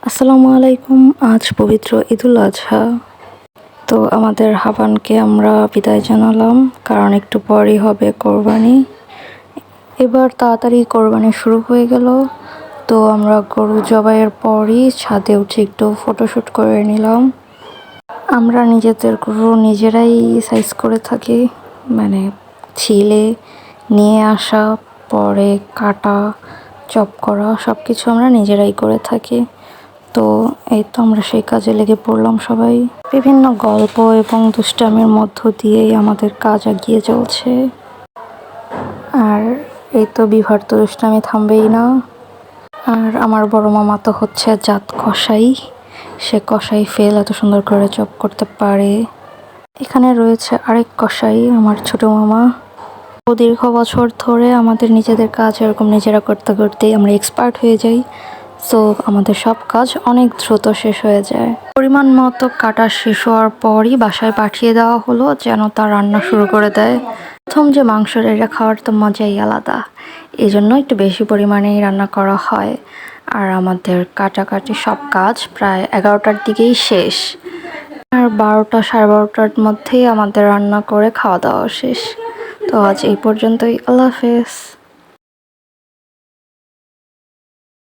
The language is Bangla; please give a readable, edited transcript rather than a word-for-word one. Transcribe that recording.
আসসালামু আলাইকুম। আজ পবিত্র ঈদুল আজহা। তো আমাদের হাবানকে আমরা বিদায় জানালাম, কারণ একটু পরই হবে কোরবানি। এবার তাড়াতাড়ি কোরবানি শুরু হয়ে গেল। তো আমরা গরু জবাইয়ের পরই ছাদে উঠে একটু ফটোশ্যুট করে নিলাম। আমরা নিজেদের গরু নিজেরাই সাইজ করে থাকি, মানে ছিলে নিয়ে আসা, পরে কাটা, চপ করা সব কিছু আমরা নিজেরাই করে থাকি। তো এই তো আমরা সেই কাজে লেগে পড়লাম সবাই। বিভিন্ন গল্প এবং দুষ্টামির মধ্য দিয়েই আমাদের কাজ এগিয়ে চলছে। আর এই তো বিভার তো দুষ্টামি থামবেই না। আর আমার বড় মামা তো হচ্ছে জাত কসাই, সে কসাই ফেল এত সুন্দর করে চপ করতে পারে। এখানে রয়েছে আরেক কসাই, আমার ছোট মামা। দীর্ঘ বছর ধরে আমাদের নিজেদের কাজ এরকম নিজেরা করতে করতেই আমরা এক্সপার্ট হয়ে যাই। সো আমাদের সব কাজ অনেক দ্রুত শেষ হয়ে যায়। পরিমাণ মতো কাটা শেষ হওয়ার পরই বাসায় পাঠিয়ে দেওয়া হলো, যেন তার রান্না শুরু করে দেয়। প্রথম যে মাংস এটা খাওয়ার তো মজাই আলাদা, এই জন্য একটু বেশি পরিমাণেই রান্না করা হয়। আর আমাদের কাটাকাটি সব কাজ প্রায় 11টার দিকেই শেষ। আর 12টা সাড়ে 12টার মধ্যেই আমাদের রান্না করে খাওয়া দাওয়া শেষ। তো আজ এই পর্যন্তই। আল্লাহ হাফেজ।